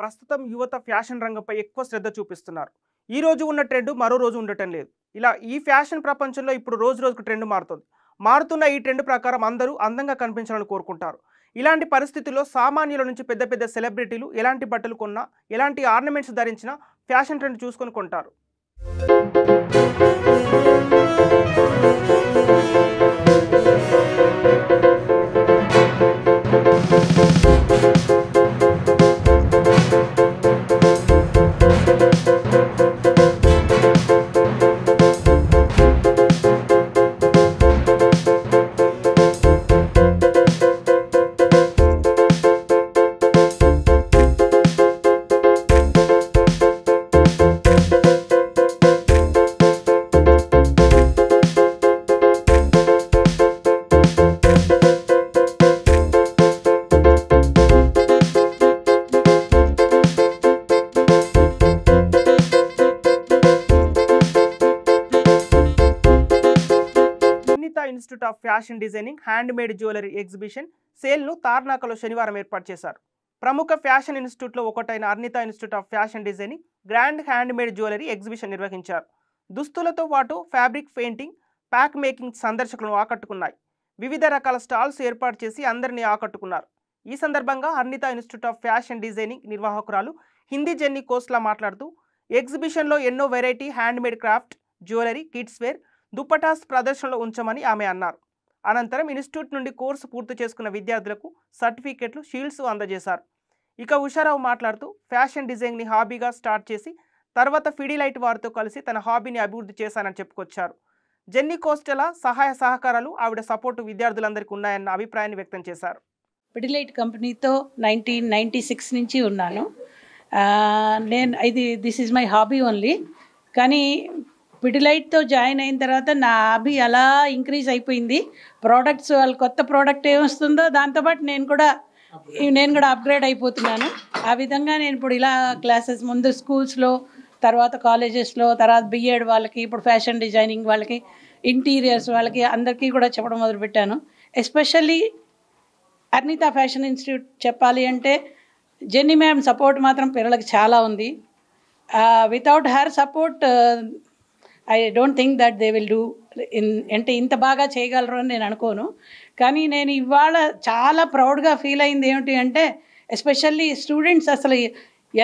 ప్రస్తుతం యువత ఫ్యాషన్ రంగంపై ఎక్కువ శ్రద్ధ చూపిస్తున్నారు. ఈ రోజు ఉన్న ట్రెండ్ మరో రోజు ఉండటం లేదు. ఇలా ఈ ఫ్యాషన్ ప్రపంచంలో ఇప్పుడు రోజు రోజుకు ట్రెండ్ మారుతుంది. మారుతున్న ఈ ట్రెండ్ ప్రకారం అందరూ అందంగా కనిపించాలని కోరుకుంటారు. ఇలాంటి పరిస్థితుల్లో సామాన్యుల నుంచి పెద్ద పెద్ద సెలబ్రిటీలు ఎలాంటి బట్టలు కొన్నా, ఎలాంటి ఆర్నమెంట్స్ ధరించినా ఫ్యాషన్ ట్రెండ్ చూసుకొని కొంటారు. Institute of fashion designing handmade jewellery exhibition సేల్ను తార్నాకలో శనివారం ఏర్పాటు చేశారు. ప్రముఖ ఫ్యాషన్ ఇన్స్టిట్యూట్లో ఒకటైన Arnitha institute of fashion designing grand handmade jewellery exhibition నిర్వహించారు. దుస్తులతో పాటు ఫ్యాబ్రిక్ పెయింటింగ్, ప్యాక్ మేకింగ్ సందర్శకులను ఆకట్టుకున్నాయి. వివిధ రకాల స్టాల్స్ ఏర్పాటు చేసి అందరినీ ఆకట్టుకున్నారు. ఈ సందర్భంగా Arnitha institute of fashion designing నిర్వాహకురాలు హిందీ జెన్నీ కోస్లా మాట్లాడుతూ ఎగ్జిబిషన్లో ఎన్నో variety handmade craft, jewellery, kids wear, dupattas ప్రదర్శనలో ఉంచమని ఆమె అన్నారు. అనంతరం ఇన్స్టిట్యూట్ నుండి కోర్సు పూర్తి చేసుకున్న విద్యార్థులకు సర్టిఫికెట్లు, షీల్డ్స్ అందజేశారు. ఇక ఉషారావు మాట్లాడుతూ ఫ్యాషన్ డిజైన్ని హాబీగా స్టార్ట్ చేసి తర్వాత ఫిడిలైట్ వారితో కలిసి తన హాబీని అభివృద్ధి చేశానని చెప్పుకొచ్చారు. జెన్నీ కోస్టెలా సహాయ సహకారాలు, ఆవిడ సపోర్టు విద్యార్థులందరికీ ఉన్నాయన్న అభిప్రాయాన్ని వ్యక్తం చేశారు. ఫిడిలైట్ కంపెనీతో 1996 నుంచి ఉన్నాను. This is my hobby only. కానీ ఫిడిలైట్తో జాయిన్ అయిన తర్వాత నా హాబీ అలా ఇంక్రీజ్ అయిపోయింది. ప్రోడక్ట్స్, వాళ్ళ కొత్త ప్రోడక్ట్ ఏమొస్తుందో దాంతోపాటు నేను కూడా అప్గ్రేడ్ అయిపోతున్నాను. ఆ విధంగా నేను ఇప్పుడు ఇలా క్లాసెస్ ముందు స్కూల్స్లో, తర్వాత కాలేజెస్లో, తర్వాత బిఎడ్ వాళ్ళకి, ఇప్పుడు ఫ్యాషన్ డిజైనింగ్ వాళ్ళకి, ఇంటీరియర్స్ వాళ్ళకి అందరికీ కూడా చెప్పడం మొదలుపెట్టాను. ఎస్పెషల్లీ అర్నితా ఫ్యాషన్ ఇన్స్టిట్యూట్ చెప్పాలి అంటే జెన్నీ మ్యామ్ సపోర్ట్ మాత్రం పిల్లలకి చాలా ఉంది. Without her support I don't think that they will do అంటే ఇంత బాగా చేయగలరు అని నేను అనుకోను. కానీ నేను ఇవాళ చాలా ప్రౌడ్గా ఫీల్ అయింది ఏమిటి అంటే, ఎస్పెషల్లీ స్టూడెంట్స్ అసలు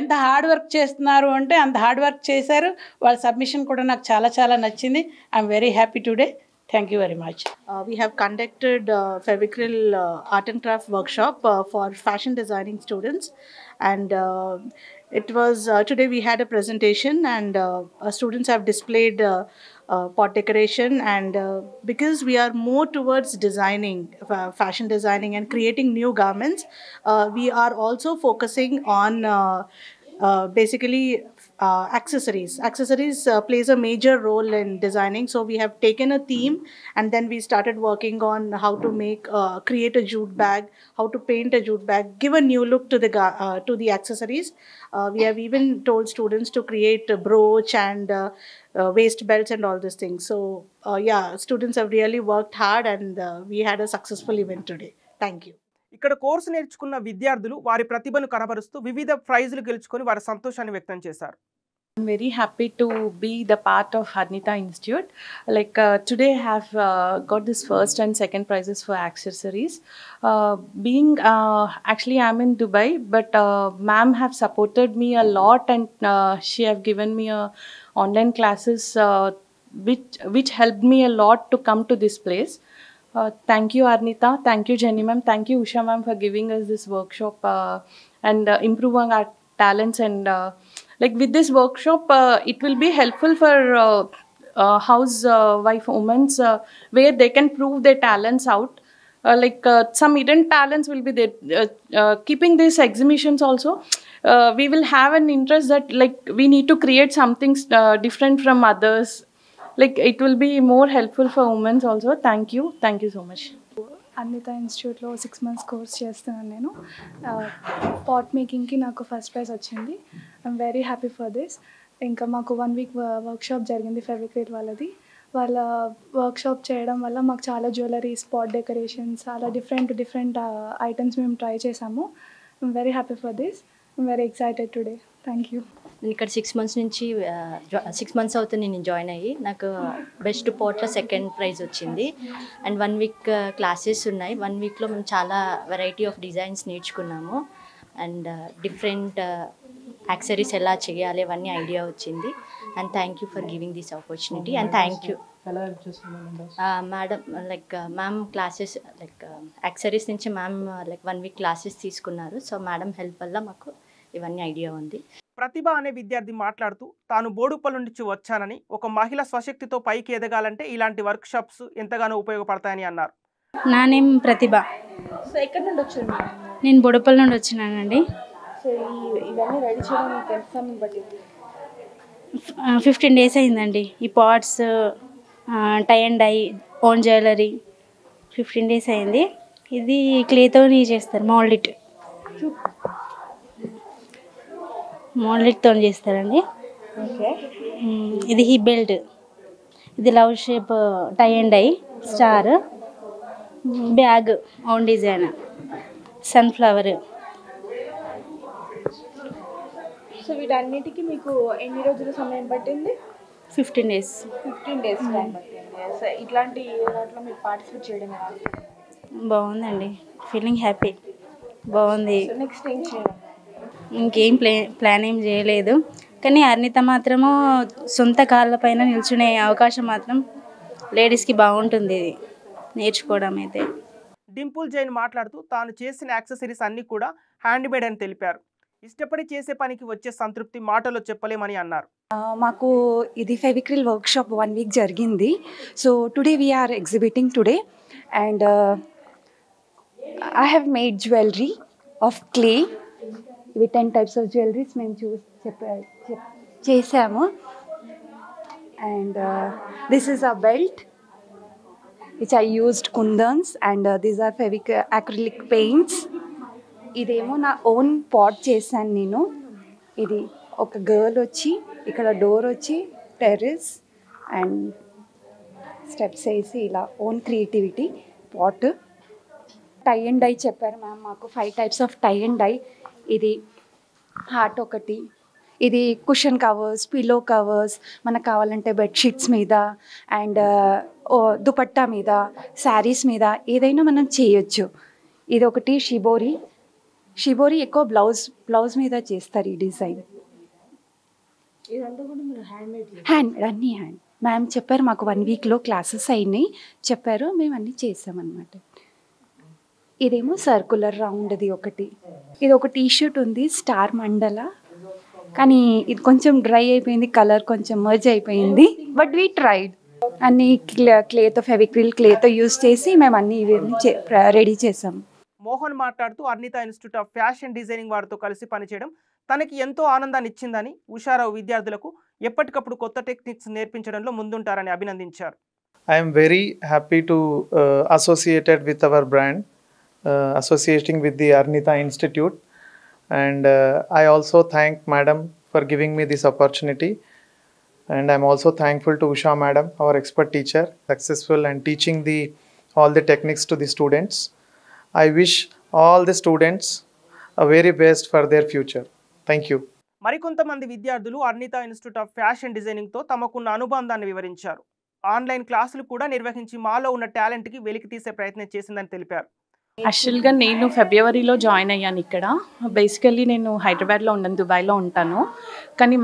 ఎంత హార్డ్ వర్క్ చేస్తున్నారు అంటే అంత హార్డ్ వర్క్ చేశారు. వాళ్ళ సబ్మిషన్ కూడా నాకు చాలా చాలా నచ్చింది. I'm very happy today. Thank you very much. We have conducted Fevicryl art and craft workshop for fashion designing students, and it was today we had a presentation, and students have displayed pot decoration, and because we are more towards designing, fashion designing and creating new garments, we are also focusing on basically accessories plays a major role in designing. So we have taken a theme, and then we started working on how to create a jute bag, how to paint a jute bag, give a new look to the accessories. We have even told students to create a brooch and waist belts and all these things. So yeah, students have really worked hard, and we had a successful event today. Thank you. ఇక్కడ course నేర్చుకున్న విద్యార్థులు వారి ప్రతిభను కనబరుస్తూ వివిధ ప్రైజులు గెలుచుకొని వారి సంతోషాన్ని వ్యక్తం చేశారు. I'm very happy to be the part of Arnitaa Institute. Today I have got this first and second prizes for accessories. Actually I'm in Dubai, but ma'am have supported me a lot, and she have given me online classes which helped me a lot to come to this place. Thank you Arnitaa, thank you Jenny ma'am, thank you Usha ma'am for giving us this workshop and improving our talents, and with this workshop it will be helpful for housewife women where they can prove their talents out. Some hidden talents will be there. Keeping these exhibitions also, we will have an interest that we need to create something different from others. It will be more helpful for women also. Thank you so much. అర్నితా ఇన్స్టిట్యూట్లో 6 months course చేస్తున్నాను నేను. Pot మేకింగ్కి నాకు first prize వచ్చింది. I'm very happy for this. ఇంకా మాకు 1 week workshop జరిగింది ఫెవిక్రిల్ వాళ్ళది. వాళ్ళ వర్క్షాప్ చేయడం వల్ల మాకు చాలా జ్యువెలరీస్, పాట్ డెకరేషన్స్, చాలా డిఫరెంట్ ఐటమ్స్ మేము ట్రై చేసాము. I'm very happy for this. I'm very excited today. Thank you. నేను ఇక్కడ 6 మంత్స్ నుంచి 6 మంత్స్ అవుతుంది నేను జాయిన్ అయ్యి. నాకు బెస్ట్ పోర్ట్లో సెకండ్ ప్రైజ్ వచ్చింది. అండ్ 1 వీక్ క్లాసెస్ ఉన్నాయి. 1 వీక్లో మేము చాలా వెరైటీ ఆఫ్ డిజైన్స్ నేర్చుకున్నాము. అండ్ డిఫరెంట్ యాక్సెసరీస్ ఎలా చేయాలి అవన్నీ ఐడియా వచ్చింది. And thank you for giving this opportunity. And thank you madam. Like ma'am classes like accessories నుంచి మ్యామ్ లైక్ 1 వీక్ క్లాసెస్ తీసుకున్నారు. సో మేడం హెల్ప్ వల్ల మాకు ఇవన్నీ ఐడియా ఉంది. ప్రతిభ అనే విద్యార్థి మాట్లాడుతూ తాను బోడుపల్లి నుంచి వచ్చానని, ఒక మహిళ స్వశక్తితో పైకి ఎదగాలంటే ఇలాంటి వర్క్షాప్స్ ఎంతగానో ఉపయోగపడతాయని అన్నారు. నా నేమ్ ప్రతిభ. సో ఎక్కడి నుండి వచ్చారు? నేను బోడుపల్లి నుండి వచ్చినానండి. సో ఇవన్నీ రెడీ చేయడం మీకు ఎంత సమయం పట్టింది? 15 days అయిందండి. ఈ pots, tie and dye, own jewellery 15 days అయింది. ఇది క్లేతో చేస్తారు, మోల్డ్తో చేస్తారండి. ఓకే. ఇది హిప్ బెల్ట్, ఇది love shape tie and dye, star, bag own design, sunflower. So వీటన్నిటికీ మీకు ఎన్ని రోజుల సమయం పట్టింది? 15 days. 15 days టైం పట్టింది. సో ఇట్లాంటి దాంట్లో మీరు పార్టిసిపేట్ చేయడం ఎలా? బాగుందండి, ఫీలింగ్ హ్యాపీ, బాగుంది. సో నెక్స్ట్ ఏం చేయాలి? ఇంకేం ప్లాన్ ఏం చేయలేదు, కానీ అర్నిత మాత్రము సొంత కాళ్ళపైన నిల్చునే అవకాశం మాత్రం లేడీస్కి బాగుంటుంది ఇది నేర్చుకోవడం అయితే. డింపుల్ జైన్ మాట్లాడుతూ తాను చేసిన యాక్సెసరీస్ అన్నీ కూడా హ్యాండ్మేడ్ అని తెలిపారు. ఇష్టపడి చేసే పనికి వచ్చే సంతృప్తి మాటలో చెప్పలేమని అన్నారు. మాకు ఇది ఫెవిక్రిల్ వర్క్షాప్ 1 week జరిగింది. So today we are exhibiting today and I have made jewellery of clay. ఇవి 10 types ఆఫ్ జ్యువెలరీస్ మేము చేసాము. And this is a belt which I used kundans and these are acrylic paints. ఇదేమో నా own pot చేశాను నేను. ఇది ఒక గర్ల్ వచ్చి, ఇక్కడ డోర్ వచ్చి, టెర్రస్ అండ్ స్టెప్స్ వేసి ఇలా own creativity pot. Tie and dye చెప్పారు మ్యామ్ మాకు 5 types of tie and dye. ఇది హార్ట్ ఒకటి, ఇది కుషన్ కవర్స్, పిల్లో కవర్స్, మనకు కావాలంటే బెడ్షీట్స్ మీద అండ్ దుపట్టా మీద, శారీస్ మీద ఏదైనా మనం చేయొచ్చు. ఇది ఒకటి షిబోరి ఎక్కువ బ్లౌజ్ మీద చేస్తారు ఈ డిజైన్. హ్యాండ్ అన్నీ హ్యాండ్. మ్యామ్ చెప్పారు మాకు 1 weekలో క్లాసెస్ అయినాయి చెప్పారు, మేము అన్నీ చేసామన్నమాట. ఇదేమో సర్కులర్ రౌండ్ది ఒకటి. ఇది ఒక టీషర్ట్ ఉంది, స్టార్ మండల, కానీ ఇది కొంచెం డ్రై అయిపోయింది, కలర్ కొంచెం మర్జ్ అయిపోయింది. But we tried. అన్నీ క్లేతో, ఫెవిక్రిల్ క్లేతో యూజ్ చేసి మేము అన్నీ ఇవన్నీ రెడీ చేసాం. మోహన్ మాట్లాడుతూ Arnitha institute of fashion designing వారితో కలిసి పనిచేయడం తనకి ఎంతో ఆనందాన్ని ఇచ్చిందని, ఉషారావు విద్యార్థులకు ఎప్పటికప్పుడు కొత్త టెక్నిక్స్ నేర్పించడంలో ముందుంటారని అభినందించారు. I am very happy to associated with our brand, associating with the Arnita Institute, and I also thank Madam for giving me this opportunity, and I am also thankful to Usha Madam, our expert teacher, successful and teaching all the techniques to the students. I wish all the students a very best for their future. Thank you. మరికొంతమంది విద్యార్థులు Arnitha institute of fashion డిజైనింగ్తో తమకున్న అనుబంధాన్ని వివరించారు. Online క్లాసులు కూడా నిర్వహించి మాలో ఉన్న టాలెంట్కి వెలికి తీసే ప్రయత్నం చేసిందని తెలిపారు. యాక్చువల్గా నేను ఫిబ్రవరిలో జాయిన్ అయ్యాను ఇక్కడ. బేసికల్లీ నేను హైదరాబాద్లో ఉండను, దుబాయ్లో ఉంటాను. కానీ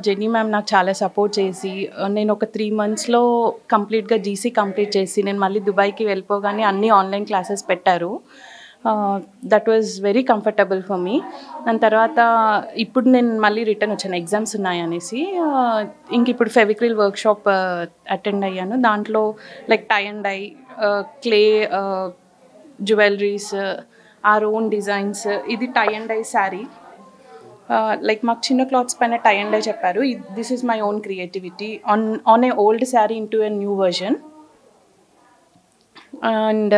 జెన్నీ మ్యామ్ నాకు చాలా సపోర్ట్ చేసి నేను ఒక 3 monthsలో కంప్లీట్గా జీసీ కంప్లీట్ చేసి నేను మళ్ళీ దుబాయ్కి వెళ్ళిపోగానే అన్ని ఆన్లైన్ క్లాసెస్ పెట్టారు. That was very comfortable for me. దాని తర్వాత ఇప్పుడు నేను మళ్ళీ రిటర్న్ వచ్చాను, ఎగ్జామ్స్ ఉన్నాయనేసి. ఇంక ఇప్పుడు ఫెవిక్రిల్ వర్క్షాప్ అటెండ్ అయ్యాను. దాంట్లో like tie and dye, clay jewelleries, our own designs. ఇది tie and dye sari, like మాకు చిన్న క్లాత్స్ పైన టై అండ్ డై చెప్పారు. This is my own creativity on a old sari into a new version. And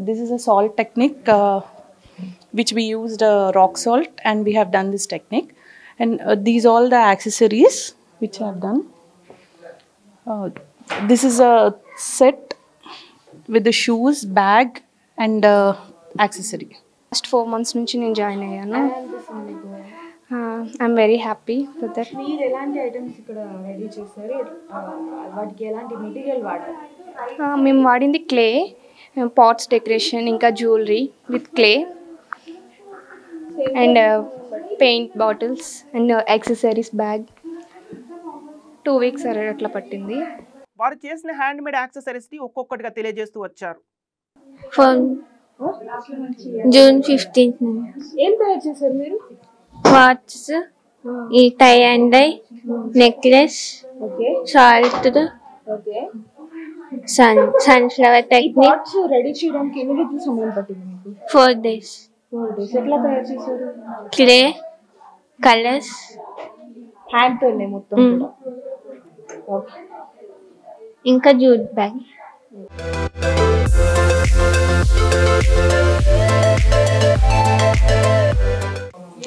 this is a salt technique which we used rock salt, and we have done this technique. And these all the accessories which I have done. This is a set with the shoes, bag and accessory. Last 4 months నుంచి నేను join అయ్యాను. I'm very happy for that. మీరు ఎలాంటి items ఇక్కడ ready చేశారు? వాటికి ఎలాంటి material వాడారు? మేము వాడింది క్లే, పాట్స్ డెకరేషన్, ఇంకా jewellery with clay and paint bottles and accessories bag. 2 weeks అట్లా పట్టింది. వారు చేసిన హ్యాండ్ మేడ్ యాక్సెసరీస్ని ఒక్కొక్కటిగా తెలియజేస్తూ వచ్చారు. జూన్ 15th ఏం తయారు చేశారు మీరు? వాచ్, ఈ tie and dye, necklace, salt, sunflower technique. Ready చేయడానికి ఎన్ని రోజులు సమయం పట్టింది మీకు? 4 days. 4 days. ఎట్లా తయారు చేశారు? క్లే, కలర్స్, హ్యాండ్ తోనే మొత్తం కూడా. ఓకే. ఇంకా jute bag.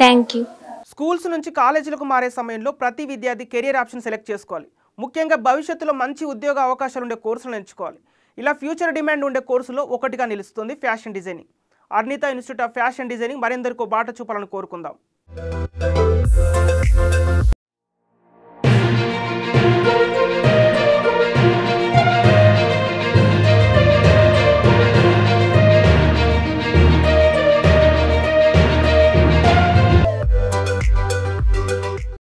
Thank you. Schools నుంచి కాలేజీలకు మారే సమయంలో ప్రతి విద్యార్థి కెరియర్ ఆప్షన్ సెలెక్ట్ చేసుకోవాలి. ముఖ్యంగా భవిష్యత్తులో మంచి ఉద్యోగ అవకాశాలు ఉండే కోర్సులను ఎంచుకోవాలి. ఇలా ఫ్యూచర్ డిమాండ్ ఉండే కోర్సులో ఒకటిగా నిలుస్తుంది fashion designing. Arnitha institute of fashion designing మరెందరికో బాట చూపాలని కోరుకుందాం.